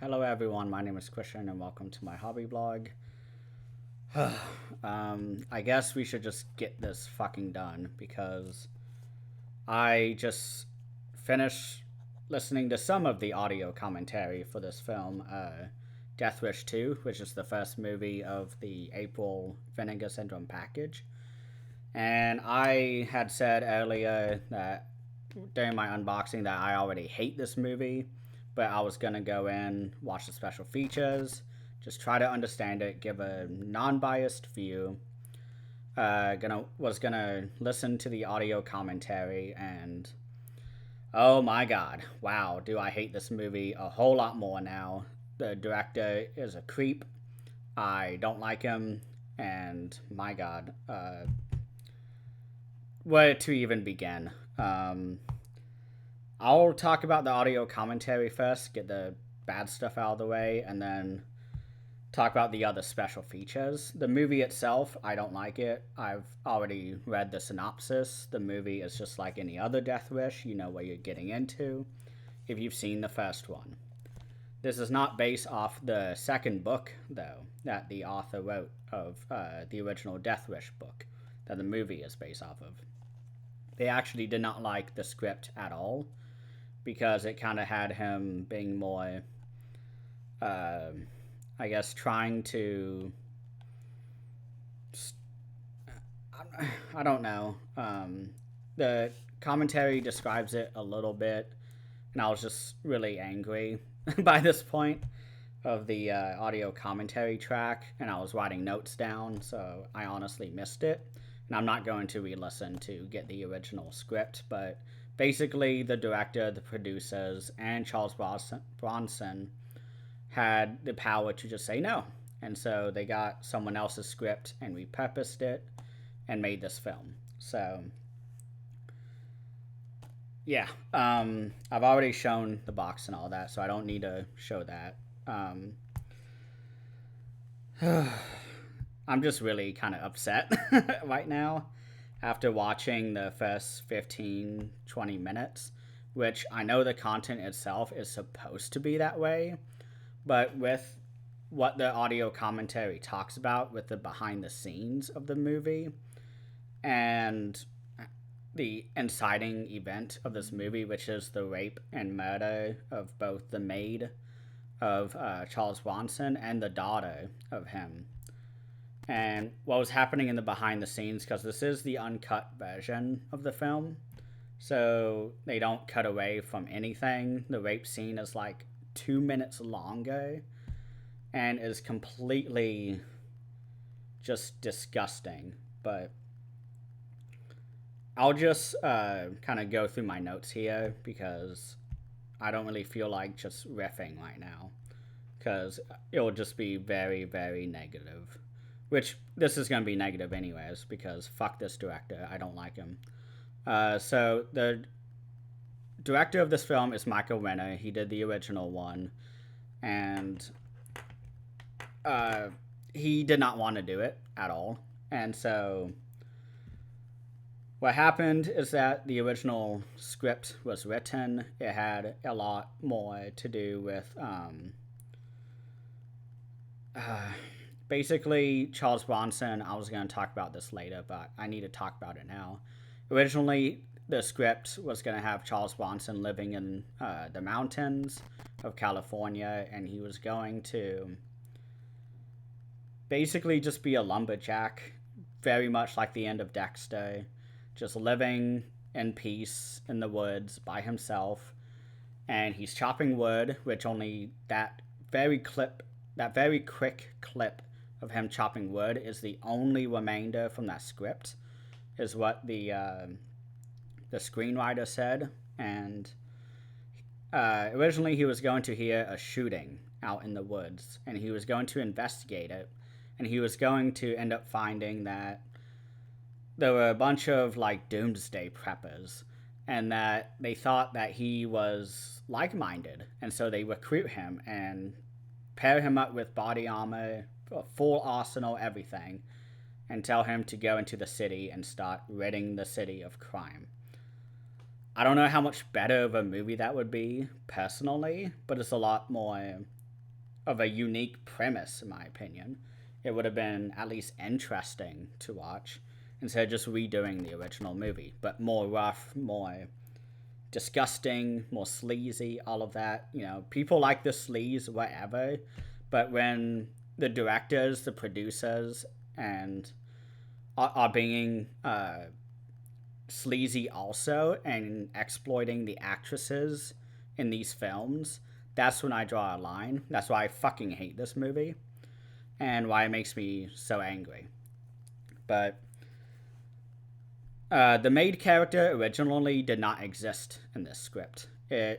Hello everyone, my name is Christian and welcome to my hobby blog. I guess we should just get this fucking done because I just finished listening to some of the audio commentary for this film, Death Wish 2, which is the first movie of the April Vinegar Syndrome package. And I had said earlier that during my unboxing that I already hate this movie, but I was gonna go in, watch the special features, just try to understand it, give a non-biased view. Was gonna listen to the audio commentary, and oh my god, wow, do I hate this movie a whole lot more now. The director is a creep. I don't like him, and my god, where to even begin? I'll talk about the audio commentary first, get the bad stuff out of the way, and then talk about the other special features. The movie itself, I don't like it. I've already read the synopsis. The movie is just like any other Death Wish. You know what you're getting into if you've seen the first one. This is not based off the second book, though, that the author wrote of the original Death Wish book that the movie is based off of. They actually did not like the script at all because it kind of had him being more, uh, I guess, trying to. I don't know. The commentary describes it a little bit, and I was just really angry by this point of the audio commentary track, and I was writing notes down, so I honestly missed it. And I'm not going to re listen to get the original script, but basically, the director, the producers, and Charles Bronson had the power to just say no. And so they got someone else's script and repurposed it and made this film. So, yeah, I've already shown the box and all that, so I don't need to show that. I'm just really kind of upset right now after watching the first 15, 20 minutes, which I know the content itself is supposed to be that way, but with what the audio commentary talks about with the behind the scenes of the movie and the inciting event of this movie, which is the rape and murder of both the maid of Charles Bronson and the daughter of him. And what was happening in the behind the scenes, because this is the uncut version of the film, so they don't cut away from anything. The rape scene is like 2 minutes longer and is completely just disgusting. But I'll just kind of go through my notes here because I don't really feel like just riffing right now because it will just be very, very negative. Which this is going to be negative anyways because fuck this director. I don't like him. So the director of this film is Michael Renner. He did the original one, and he did not want to do it at all. And so what happened is that the original script was written. It had a lot more to do with basically Charles Bronson. I was going to talk about this later, but I need to talk about it now. Originally, the script was going to have Charles Bronson living in the mountains of California, and he was going to basically just be a lumberjack, very much like the end of Dexter, just living in peace in the woods by himself. And he's chopping wood, which only that very quick clip of him chopping wood is the only remainder from that script, is what the screenwriter said. And originally he was going to hear a shooting out in the woods, and he was going to investigate it, and he was going to end up finding that there were a bunch of like doomsday preppers, and that they thought that he was like-minded, and so they recruit him and pair him up with body armor, a full arsenal, everything, and tell him to go into the city and start ridding the city of crime. I don't know how much better of a movie that would be, personally, but it's a lot more of a unique premise, in my opinion. It would have been at least interesting to watch instead of just redoing the original movie, but more rough, more disgusting, more sleazy, all of that. You know, people like the sleaze, whatever, but when the directors, the producers, and are being sleazy also and exploiting the actresses in these films, that's when I draw a line. That's why I fucking hate this movie and why it makes me so angry. But the maid character originally did not exist in this script. The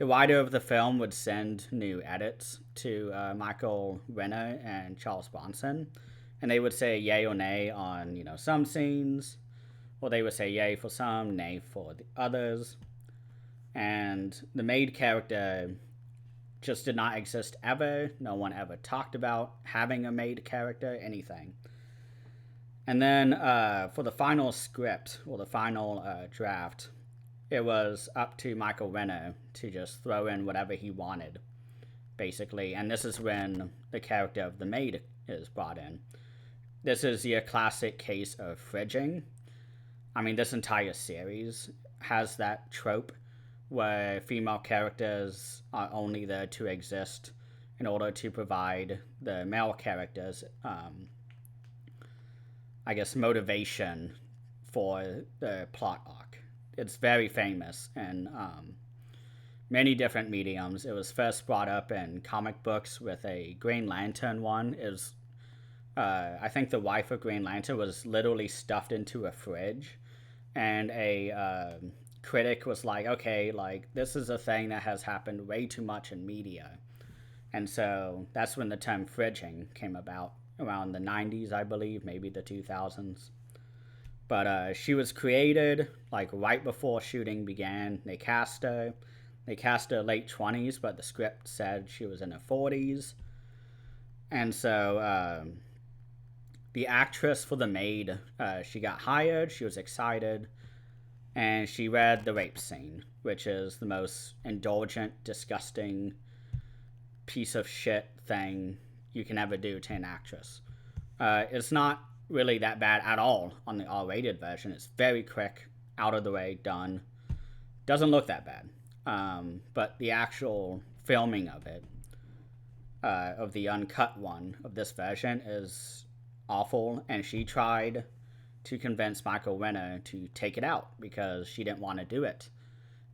writer of the film would send new edits to Michael Renner and Charles Bronson, and they would say yay or nay on some scenes, or they would say yay for some, nay for the others. And the maid character just did not exist ever. No one ever talked about having a maid character, anything. And then for the final script, or the final draft, it was up to Michael Renner to just throw in whatever he wanted, basically. And this is when the character of the maid is brought in. This is your classic case of fridging. I mean, this entire series has that trope where female characters are only there to exist in order to provide the male characters, motivation for the plot arc. It's very famous in many different mediums. It was first brought up in comic books with a Green Lantern one. I think the wife of Green Lantern was literally stuffed into a fridge, and a critic was like, okay, like, this is a thing that has happened way too much in media. And so that's when the term fridging came about, around the 90s, I believe, maybe the 2000s. But she was created like right before shooting began. They cast her late 20s, but the script said she was in her 40s. And so the actress for the maid, she got hired, she was excited, and she read the rape scene, which is the most indulgent, disgusting piece of shit thing you can ever do to an actress. It's not really that bad at all on the R-rated version. It's very quick, out of the way, done. Doesn't look that bad. But the actual filming of it, of the uncut one of this version, is awful, and she tried to convince Michael Renner to take it out because she didn't want to do it.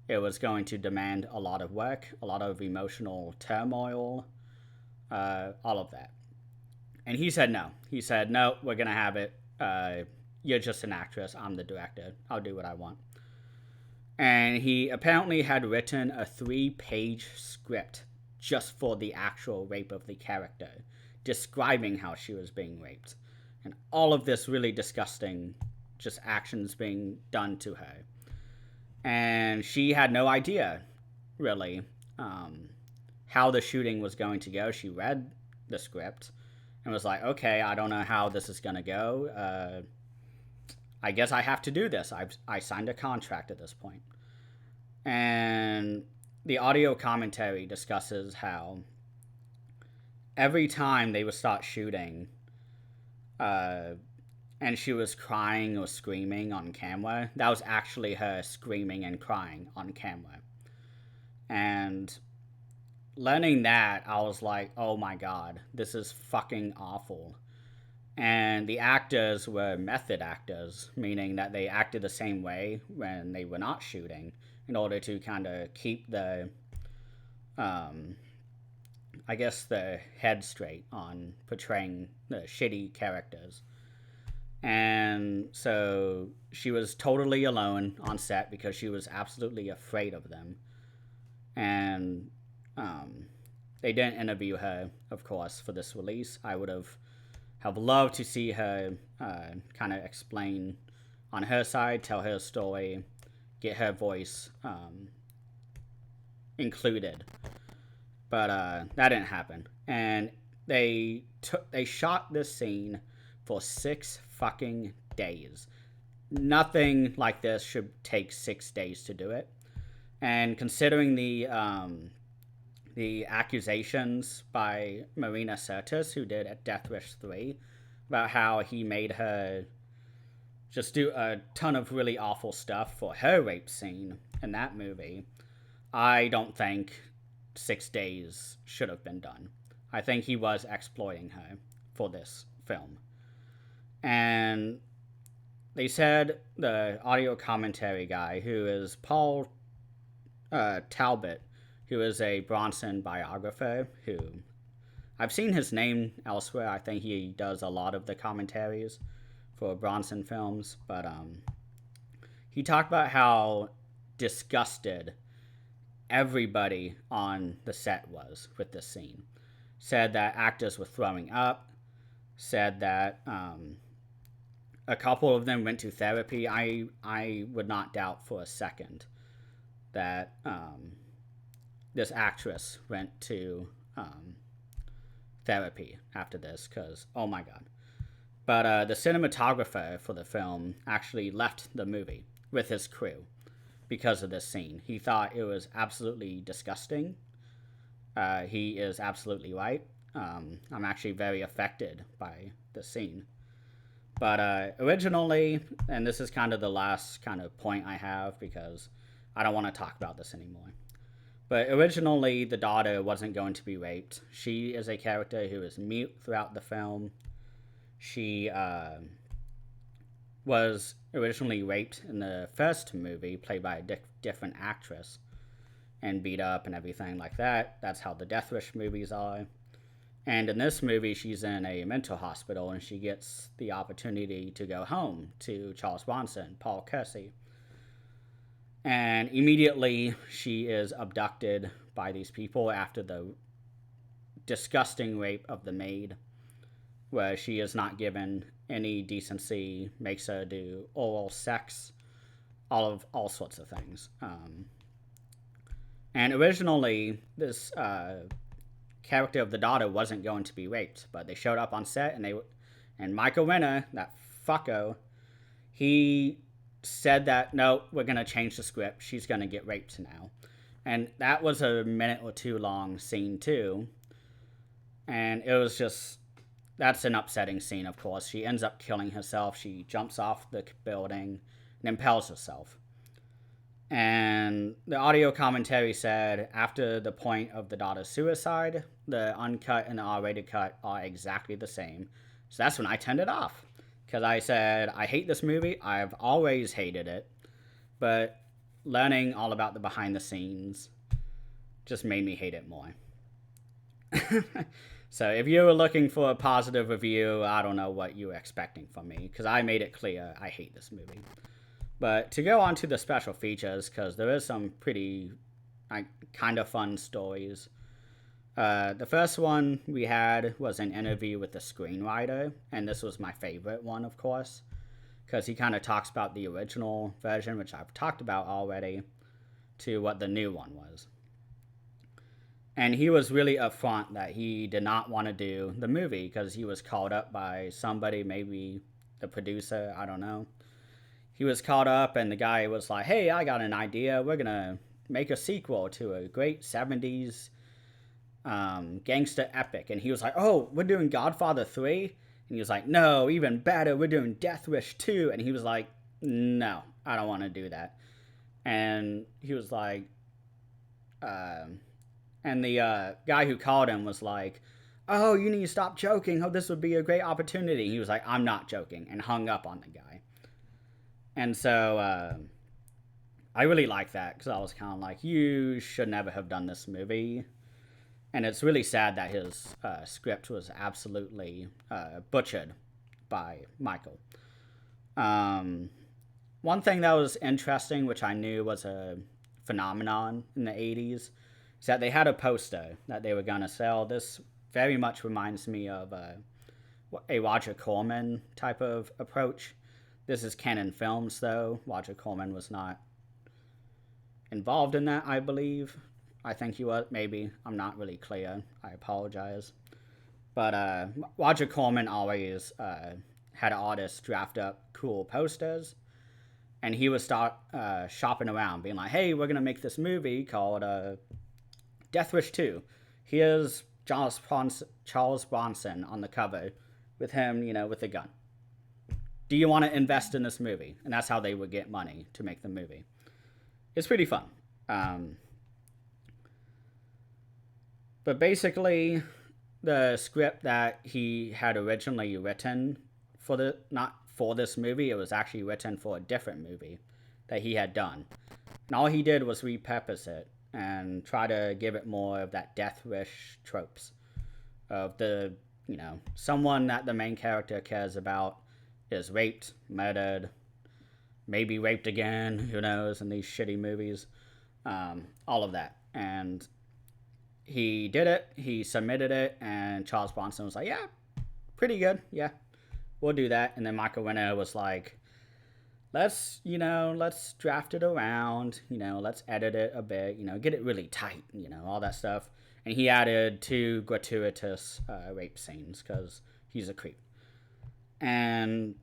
It was going to demand a lot of work, a lot of emotional turmoil, all of that. And he said no. He said, no, we're going to have it. You're just an actress. I'm the director. I'll do what I want. And he apparently had written a 3-page script just for the actual rape of the character, describing how she was being raped. And all of this really disgusting, just actions being done to her. And she had no idea, really, how the shooting was going to go. She read the script and was like, okay, I don't know how this is going to go. I guess I have to do this. I signed a contract at this point. And the audio commentary discusses how every time they would start shooting, and she was crying or screaming on camera, that was actually her screaming and crying on camera. And learning that, I was like, oh my god, this is fucking awful. And the actors were method actors, meaning that they acted the same way when they were not shooting in order to kind of keep the head straight on portraying the shitty characters. And so she was totally alone on set because she was absolutely afraid of them. And they didn't interview her, of course, for this release. I would have loved to see her kind of explain on her side, tell her story, get her voice included. But that didn't happen. And they shot this scene for 6 fucking days. Nothing like this should take 6 days to do it. And considering the the accusations by Marina Sirtis, who did at Death Wish 3, about how he made her just do a ton of really awful stuff for her rape scene in that movie, I don't think 6 days should have been done. I think he was exploiting her for this film. And they said the audio commentary guy, who is Paul Talbot, who is a Bronson biographer, who I've seen his name elsewhere. I think he does a lot of the commentaries for Bronson films, but he talked about how disgusted everybody on the set was with this scene. Said that actors were throwing up, said that a couple of them went to therapy. I would not doubt for a second that this actress went to therapy after this, because, oh my god. But the cinematographer for the film actually left the movie with his crew because of this scene. He thought it was absolutely disgusting. He is absolutely right. I'm actually very affected by the scene. But originally, and this is kind of the last kind of point I have because I don't want to talk about this anymore. But originally, the daughter wasn't going to be raped. She is a character who is mute throughout the film. She was originally raped in the first movie, played by a different actress, and beat up and everything like that. That's how the Death Wish movies are. And in this movie, she's in a mental hospital, and she gets the opportunity to go home to Charles Bronson, Paul Kersey. And immediately, she is abducted by these people after the disgusting rape of the maid, where she is not given any decency, makes her do oral sex, all sorts of things. And originally, this character of the daughter wasn't going to be raped, but they showed up on set, and Michael Renner, that fucko, he said that, no, we're going to change the script. She's going to get raped now. And that was a minute or two long scene, too. And it was just, that's an upsetting scene, of course. She ends up killing herself. She jumps off the building and impales herself. And the audio commentary said, after the point of the daughter's suicide, the uncut and the R-rated cut are exactly the same. So that's when I turned it off. Because I said, I hate this movie. I've always hated it. But learning all about the behind the scenes just made me hate it more. So if you were looking for a positive review, I don't know what you were expecting from me. Because I made it clear I hate this movie. But to go on to the special features, because there is some pretty kind of fun stories. The first one we had was an interview with the screenwriter, and this was my favorite one, of course, because he kind of talks about the original version, which I've talked about already, to what the new one was. And he was really upfront that he did not want to do the movie because he was called up by somebody, maybe the producer, I don't know. He was called up and the guy was like, hey, I got an idea. We're going to make a sequel to a great 70s gangster epic. And he was like, oh, we're doing Godfather 3? And he was like, no, even better, we're doing Death Wish 2. And he was like, no, I don't want to do that. And he was like, and the guy who called him was like, oh, you need to stop joking. Oh, this would be a great opportunity. And he was like, I'm not joking, and hung up on the guy. And so I really like that because I was kind of like, you should never have done this movie. And it's really sad that his script was absolutely butchered by Michael. One thing that was interesting, which I knew was a phenomenon in the 80s, is that they had a poster that they were going to sell. This very much reminds me of a Roger Corman type of approach. This is Canon Films, though. Roger Corman was not involved in that, I believe. I think he was, maybe. I'm not really clear. I apologize. But Roger Corman always had artists draft up cool posters. And he would start shopping around, being like, hey, we're going to make this movie called Death Wish 2. Here's Charles Bronson on the cover with him, with a gun. Do you want to invest in this movie? And that's how they would get money to make the movie. It's pretty fun. But basically, the script that he had originally written not for this movie, it was actually written for a different movie that he had done. And all he did was repurpose it and try to give it more of that death wish tropes of the, someone that the main character cares about is raped, murdered, maybe raped again, who knows, in these shitty movies. All of that. And he did it, he submitted it, and Charles Bronson was like, yeah, pretty good, yeah, we'll do that. And then Michael Winner was like, let's draft it around, let's edit it a bit, get it really tight, all that stuff. And he added 2 gratuitous rape scenes because he's a creep. And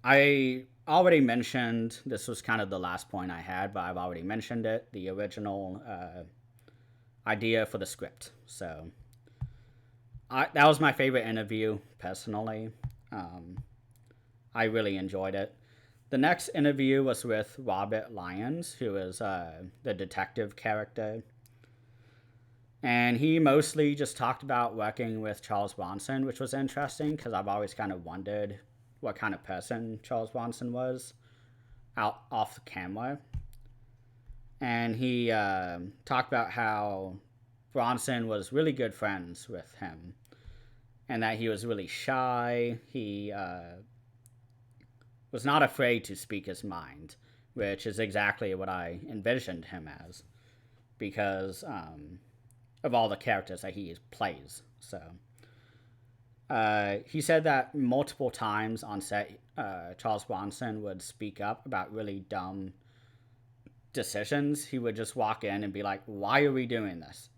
I already mentioned, this was kind of the last point I had, but I've already mentioned it, the original idea for the script. So that was my favorite interview, personally. I really enjoyed it. The next interview was with Robert Lyons, who is the detective character. And he mostly just talked about working with Charles Bronson, which was interesting because I've always kind of wondered what kind of person Charles Bronson was off the camera. And he talked about how Bronson was really good friends with him and that he was really shy. He was not afraid to speak his mind, which is exactly what I envisioned him as because of all the characters that he plays. So he said that multiple times on set, Charles Bronson would speak up about really dumb decisions. He would just walk in and be like, why are we doing this?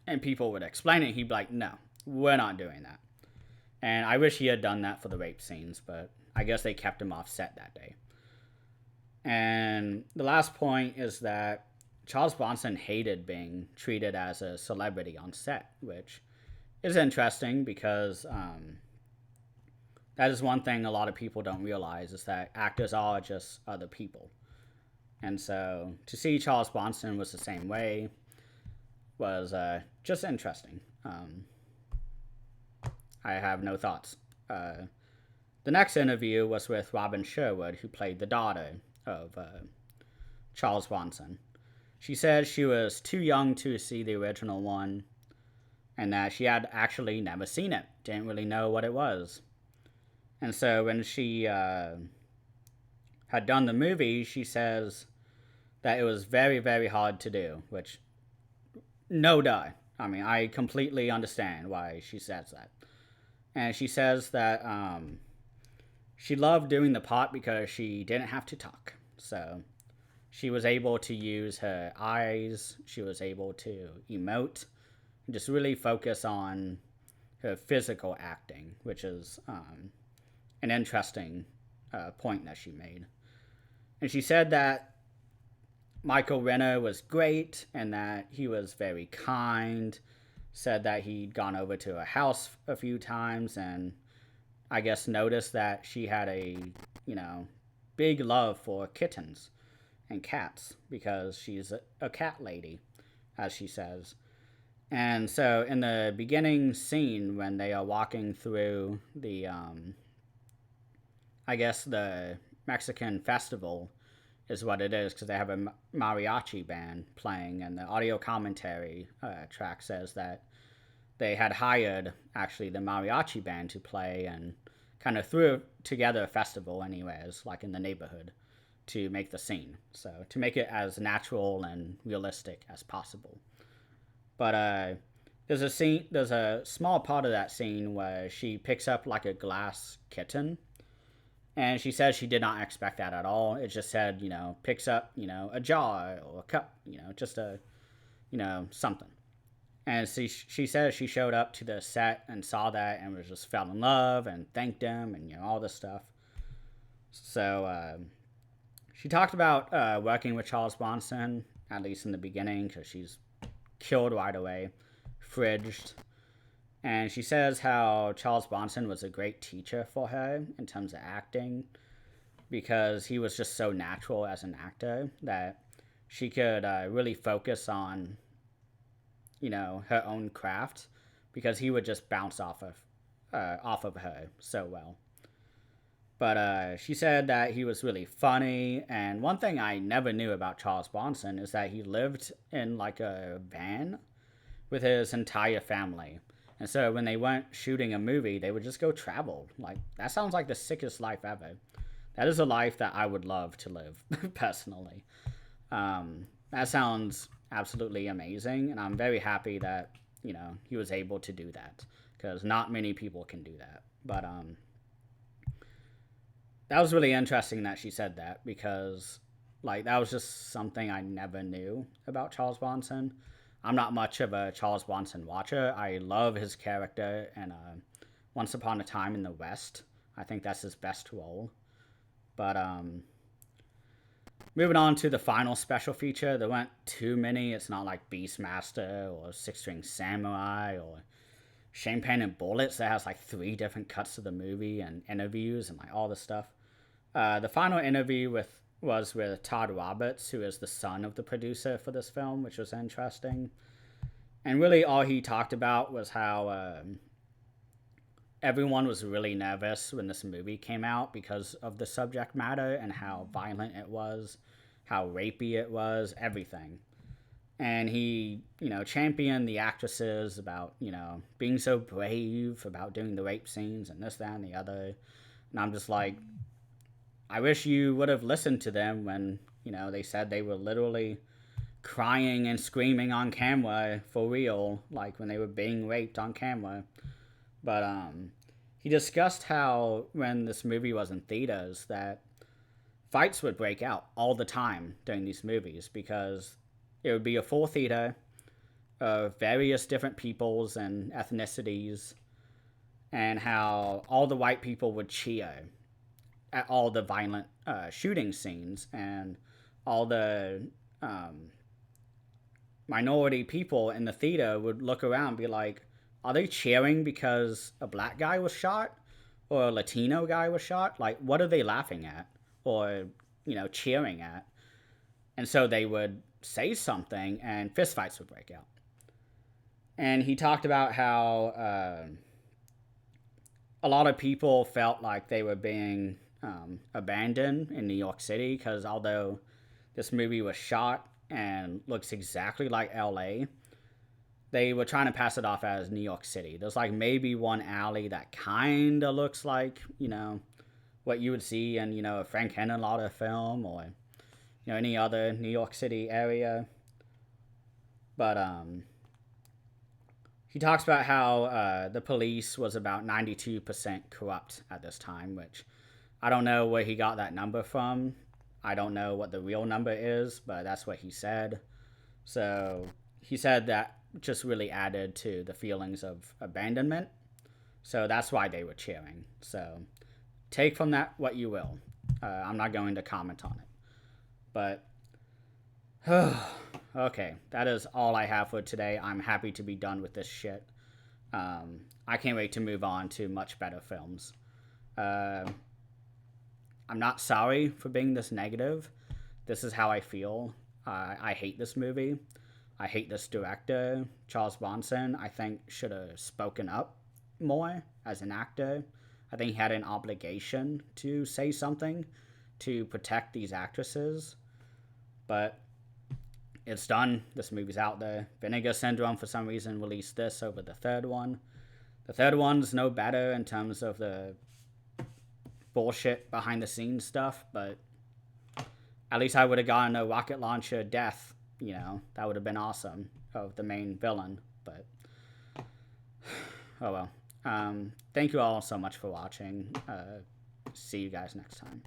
And people would explain it. He'd be like, no, we're not doing that. And I wish he had done that for the rape scenes, but I guess they kept him off set that day. And the last point is that Charles Bronson hated being treated as a celebrity on set, which is interesting because that is one thing a lot of people don't realize is that actors are just other people. And so to see Charles Bronson was the same way was just interesting. I have no thoughts. The next interview was with Robin Sherwood, who played the daughter of Charles Bronson. She said she was too young to see the original one and that she had actually never seen it, didn't really know what it was. And so when she had done the movie, she says that it was very, very hard to do, which, no duh. I mean, I completely understand why she says that. And she says that she loved doing the part because she didn't have to talk. So she was able to use her eyes, she was able to emote, and just really focus on her physical acting, which is an interesting point that she made. And she said that Michael Renner was great and that he was very kind, said that he'd gone over to her house a few times and I guess noticed that she had a, big love for kittens and cats because she's a cat lady, as she says. And so in the beginning scene when they are walking through the, I guess the Mexican festival is what it is because they have a mariachi band playing and the audio commentary track says that they had hired actually the mariachi band to play and kind of threw together a festival anyways, like in the neighborhood, to make the scene. So to make it as natural and realistic as possible. But there's a small part of that scene where she picks up like a glass kitten. And she says she did not expect that at all. It just said, picks up, a jar or a cup, just a, something. And she says she showed up to the set and saw that and was just fell in love and thanked him and, all this stuff. So she talked about working with Charles Bronson at least in the beginning, because she's killed right away, fridged. And she says how Charles Bronson was a great teacher for her in terms of acting, because he was just so natural as an actor that she could really focus on, her own craft, because he would just bounce off of her so well. But she said that he was really funny, and one thing I never knew about Charles Bronson is that he lived in like a van with his entire family. And so when they weren't shooting a movie, they would just go travel. Like, that sounds like the sickest life ever. That is a life that I would love to live, personally. That sounds absolutely amazing, and I'm very happy that, he was able to do that, because not many people can do that. But that was really interesting that she said that, because, like, that was just something I never knew about Charles Bronson. I'm not much of a Charles Bronson watcher. I love his character in Once Upon a Time in the West. I think that's his best role. But moving on to the final special feature, there weren't too many. It's not like Beastmaster or Six String Samurai or Champagne and Bullets that has like 3 different cuts of the movie and interviews and like all this stuff. The final interview was with Todd Roberts, who is the son of the producer for this film, which was interesting. And really all he talked about was how everyone was really nervous when this movie came out because of the subject matter and how violent it was, how rapey it was, everything. And he, championed the actresses about, being so brave about doing the rape scenes and this, that, and the other. And I'm just like, I wish you would have listened to them when, they said they were literally crying and screaming on camera for real, like when they were being raped on camera. But he discussed how when this movie was in theaters that fights would break out all the time during these movies, because it would be a full theater of various different peoples and ethnicities, and how all the white people would cheer at all the violent shooting scenes, and all the minority people in the theater would look around and be like, are they cheering because a black guy was shot or a Latino guy was shot? Like, what are they laughing at or, cheering at? And so they would say something and fistfights would break out. And he talked about how a lot of people felt like they were being abandoned in New York City, because although this movie was shot and looks exactly like LA, they were trying to pass it off as New York City. There's like maybe one alley that kind of looks like, what you would see in, a Frank Henenlotter film or, any other New York City area. But he talks about how the police was about 92% corrupt at this time, which I don't know where he got that number from. I don't know what the real number is, but that's what he said. So he said that just really added to the feelings of abandonment. So that's why they were cheering. So take from that what you will. I'm not going to comment on it. But, okay, that is all I have for today. I'm happy to be done with this shit. I can't wait to move on to much better films. I'm not sorry for being this negative. This is how I feel. I hate this movie. I hate this director. Charles Bronson, I think, should have spoken up more as an actor. I think he had an obligation to say something to protect these actresses. But it's done. This movie's out there. Vinegar Syndrome, for some reason, released this over the third one. The third one's no better in terms of the bullshit behind the scenes stuff, but at least I would have gotten a rocket launcher death. That would have been awesome, of the main villain. But oh well. Thank you all so much for watching. See you guys next time.